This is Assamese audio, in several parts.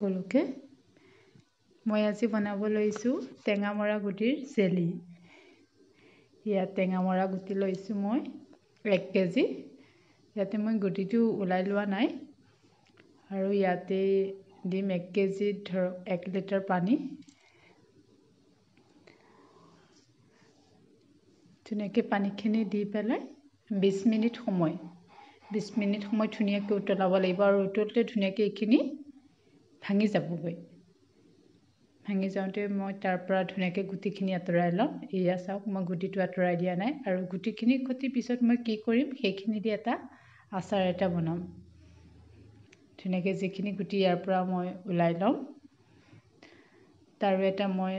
সকলোকে মই আজি বনাব লৈছোঁ টেঙামৰা গুটিৰ জেলি। ইয়াত টেঙামৰা গুটি লৈছোঁ মই 1 কেজি। ইয়াতে মই গুটিটো ওলাই লোৱা নাই আৰু ইয়াতে দিম 1 কেজিত ধৰক 1 লিটাৰ পানী। ধুনীয়াকৈ পানীখিনি দি পেলাই 20 মিনিট সময় ধুনীয়াকৈ উতলাব লাগিব আৰু উতলোতে ধুনীয়াকৈ এইখিনি ভাঙি যাবগৈ। ভাঙি যাওঁতে মই তাৰ পৰা ধুনীয়াকৈ গুটিখিনি আঁতৰাই ল'ম। এয়া চাওক মই গুটিটো আঁতৰাই দিয়া নাই আৰু গুটিখিনি খুটি পিছত মই কি কৰিম সেইখিনি দি এটা আচাৰ এটা বনাম। ধুনীয়াকৈ যিখিনি গুটি ইয়াৰ পৰা মই ওলাই ল'ম তাৰো এটা মই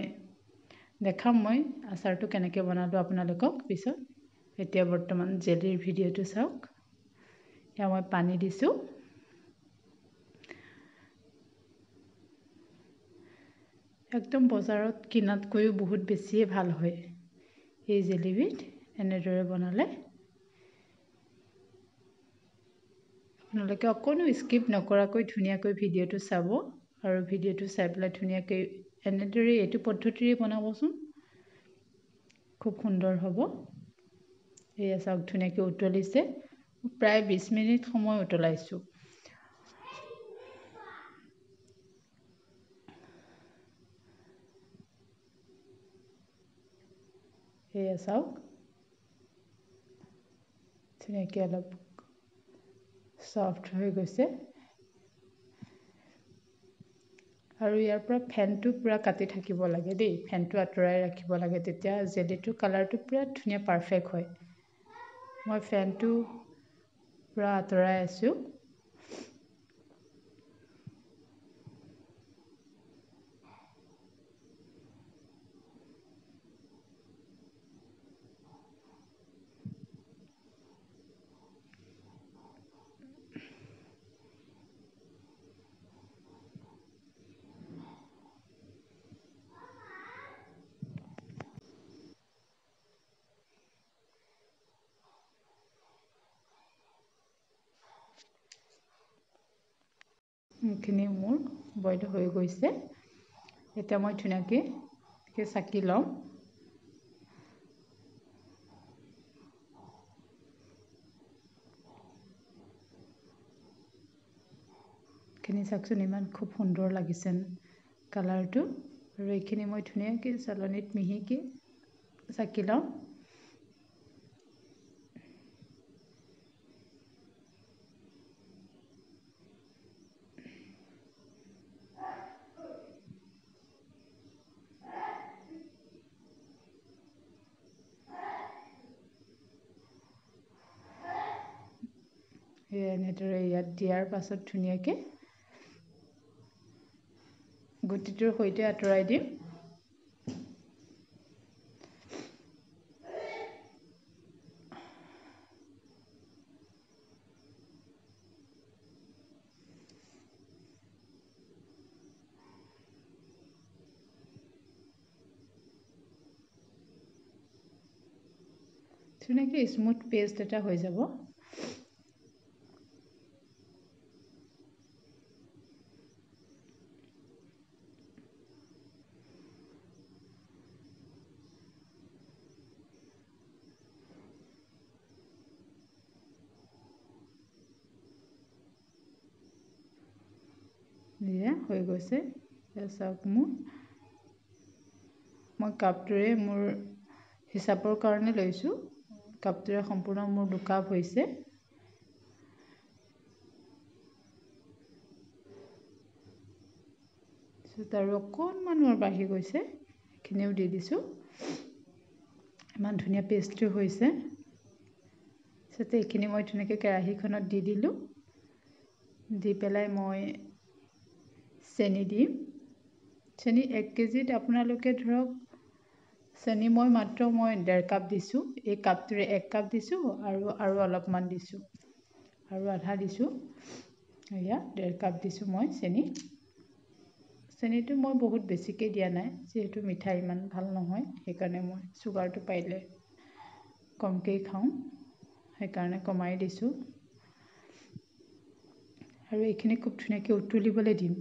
দেখাম মই আচাৰটো কেনেকৈ বনালোঁ আপোনালোকক পিছত। এতিয়া বৰ্তমান জেলিৰ ভিডিঅ'টো চাওক। এতিয়া মই পানী দিছোঁ। একদম বজাৰত কিনাতকৈও বহুত বেছিয়ে ভাল হয় এই জেলিবিধ এনেদৰে বনালে। আপোনালোকে অকণো স্কিপ নকৰাকৈ ধুনীয়াকৈ ভিডিঅ'টো চাব আৰু ভিডিঅ'টো চাই পেলাই ধুনীয়াকৈ এনেদৰে এইটো পদ্ধতিৰে বনাবচোন, খুব সুন্দৰ হ'ব। এয়া চাওক ধুনীয়াকৈ উতলিছে, প্ৰায় 20 মিনিট সময় উতলাইছোঁ। এয়া চাওক ধুনীয়াকৈ অলপ ছফ্ট হৈ গৈছে আৰু ইয়াৰ পৰা ফেনটো পূৰা কাটি থাকিব লাগে দেই, ফেনটো আঁতৰাই ৰাখিব লাগে, তেতিয়া জেলিটোৰ কালাৰটো পূৰা ধুনীয়া পাৰফেক্ট হয়। মই ফেনটো পূৰা আঁতৰাই আছোঁ। এইখিনি মোৰ বইল হৈ গৈছে। এতিয়া মই ধুনীয়াকৈ চাকি ল'ম। এইখিনি চাওকচোন ইমান খুব সুন্দৰ লাগিছে কালাৰটো। আৰু এইখিনি মই ধুনীয়াকৈ চালনীত মিহিকৈ চাকি ল'ম। এনেদৰে ইয়াত দিয়াৰ পাছত ধুনীয়াকৈ গুটিটোৰ সৈতে আঁতৰাই দিম। ধুনীয়াকৈ স্মুথ পেষ্ট এটা হৈ যাব। এয়া হৈ গৈছে। চাওক মই কাপটোৰে মোৰ হিচাপৰ কাৰণে লৈছোঁ। কাপটোৰে সম্পূৰ্ণ মোৰ 2 কাপ হৈছে। আৰু অকণমান মোৰ বাঢ়ি গৈছে, সেইখিনিও দি দিছোঁ। ইমান ধুনীয়া পেষ্টটো হৈছে। তাৰপিছতে এইখিনি মই ধুনীয়াকৈ কেৰাহীখনত দি দিলোঁ। দি পেলাই মই চেনি দিম। চেনি 1 কেজিত আপোনালোকে ধৰক চেনি মই মাত্ৰ 1.5 কাপ দিছোঁ। এই কাপটোৰে 1 কাপ দিছোঁ আৰু অলপমান দিছোঁ আৰু আধা দিছোঁ। এয়া 1.5 কাপ দিছোঁ মই চেনি। চেনিটো মই বহুত বেছিকৈ দিয়া নাই, যিহেতু মিঠাই ইমান ভাল নহয়, সেইকাৰণে মই চুগাৰটো পাৰিলে কমকৈ খাওঁ, সেইকাৰণে কমাই দিছোঁ। আৰু এইখিনি খুব ধুনীয়াকৈ উতলিবলৈ দিম।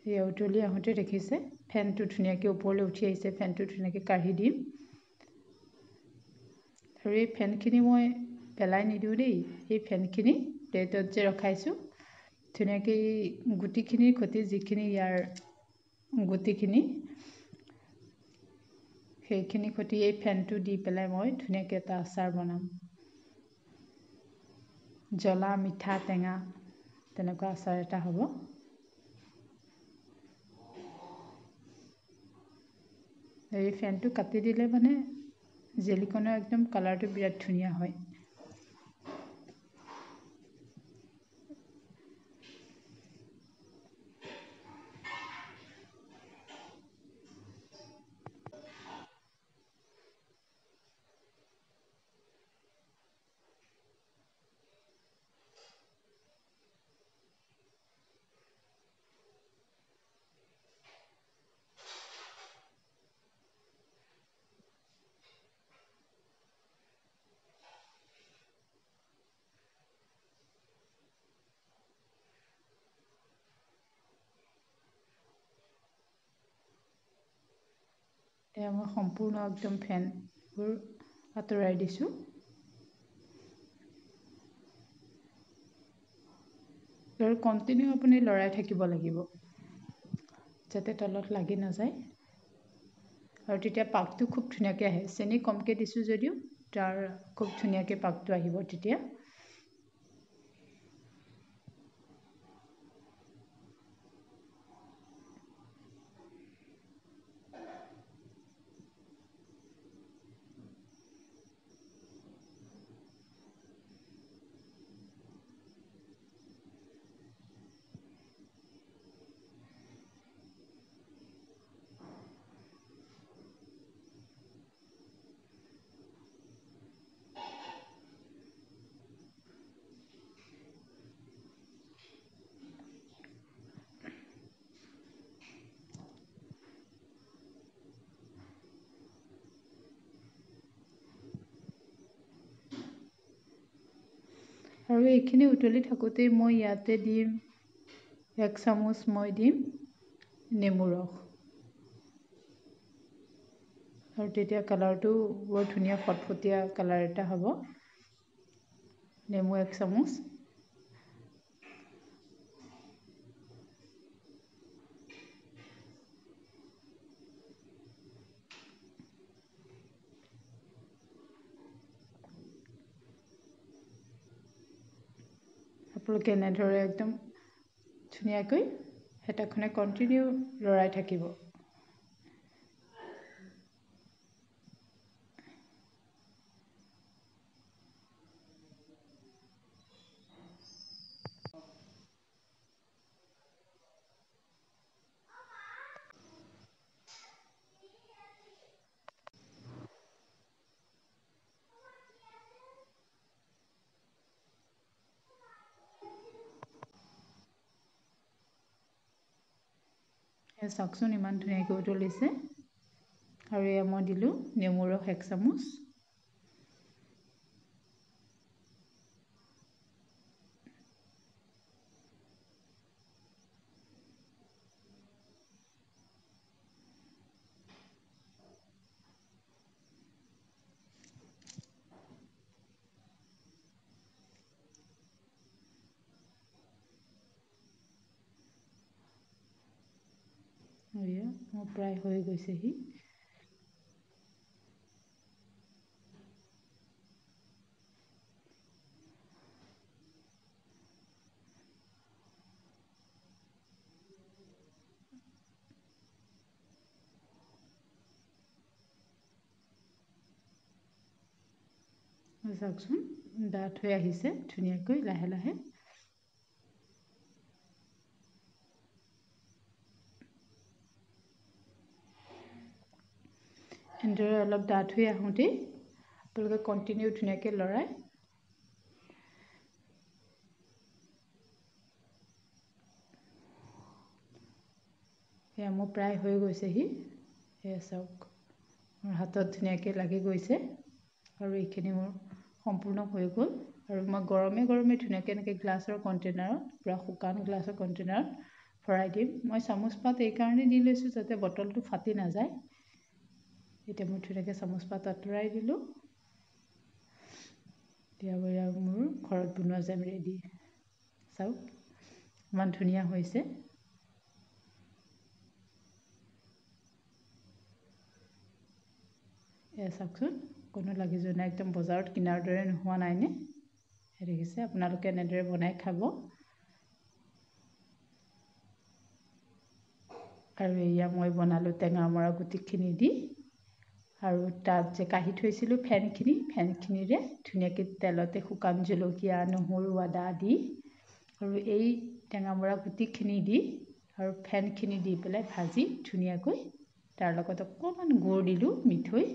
এই উতলি আহোঁতে দেখিছে ফেনটো ধুনীয়াকৈ ওপৰলৈ উঠি আহিছে। ফেনটো ধুনীয়াকৈ কাঢ়ি দিম। আৰু এই ফেনখিনি মই পেলাই নিদিওঁ দেই। এই ফেনখিনি প্লেটত যে ৰখাইছোঁ ধুনীয়াকৈ এই গুটিখিনিৰ সৈতে যিখিনি ইয়াৰ গুটিখিনি সেইখিনি সৈতে এই ফেনটো দি পেলাই মই ধুনীয়াকৈ এটা আচাৰ বনাম। জ্বলা মিঠা টেঙা তেনেকুৱা আচাৰ এটা হ'ব। এই ফেনটো কাটি দিলে মানে জেলিকনৰ একদম কালাৰটো বিৰাট ধুনীয়া হয়। এয়া মই সম্পূৰ্ণ একদম ফেনবোৰ আঁতৰাই দিছোঁ। আৰু কণ্টিনিউ আপুনি লৰাই থাকিব লাগিব যাতে তলত লাগি নাযায়। আৰু তেতিয়া পাকটো খুব ধুনীয়াকৈ আহে। চেনি কমকৈ দিছোঁ যদিও তাৰ খুব ধুনীয়াকৈ পাকটো আহিব তেতিয়া। আৰু এইখিনি উতলি থাকোঁতেই মই ইয়াতে দিম 1 চামুচ মই দিম নেমু ৰস। আৰু তেতিয়া কালাৰটো বৰ ধুনীয়া ফটফটীয়া কালাৰ এটা হ'ব। নেমু 1 চামুচ। আপোনালোকে এনেদৰে একদম ধুনীয়াকৈ হেতাখনে কণ্টিনিউ লৰাই থাকিব। এয়া চাওকচোন ইমান ধুনীয়াকৈ উতলিছে। আৰু এয়া মই দিলোঁ নেমু ৰস 1 চামুচ। এয়া মোৰ প্ৰায় হৈ গৈছেহি। চাওকচোন ডাঠ হৈ আহিছে ধুনীয়াকৈ লাহে লাহে। এনেদৰে অলপ ডাঠ হৈ আহোঁতেই আপোনালোকে কণ্টিনিউ ধুনীয়াকৈ লৰাই এয়া মোৰ প্ৰায় হৈ গৈছেহি। এয়া চাওক মোৰ হাতত ধুনীয়াকৈ লাগি গৈছে। আৰু এইখিনি মোৰ সম্পূৰ্ণ হৈ গ'ল। আৰু মই গৰমে গৰমে ধুনীয়াকৈ এনেকৈ গ্লাছৰ কণ্টেইনাৰত পূৰা শুকান গ্লাছৰ কণ্টেইনাৰত ভৰাই দিম মই চামুচ পাত এইকাৰণে দি লৈছোঁ যাতে বটলটো ফাটি নাযায় এতিয়া মই ধুনীয়াকৈ চামুচ পাত আঁতৰাই দিলোঁ এতিয়া মোৰ ঘৰত বনোৱা জেম ৰেডি চাওক ইমান ধুনীয়া হৈছে এয়া চাওকচোন কোনো লাগি যোৱা নাই একদম বজাৰত কিনাৰ দৰে নোহোৱা নাইনে দেখিছে আপোনালোকে এনেদৰে বনাই খাব আৰু এয়া মই বনালোঁ টেঙামৰা গুটিখিনি দি আৰু তাত যে কাঢ়ি থৈছিলোঁ ফেনখিনিৰে ধুনীয়াকৈ তেলতে শুকান জলকীয়া নহৰু আদা দি আৰু এই টেঙামৰা গুটিখিনি দি আৰু ফেনখিনি দি পেলাই ভাজি ধুনীয়াকৈ তাৰ লগত অকণমান গুড় দিলোঁ মিঠৈ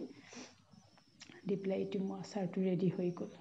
দি পেলাই এইটো মোৰ আচাৰটো ৰেডি হৈ গ'ল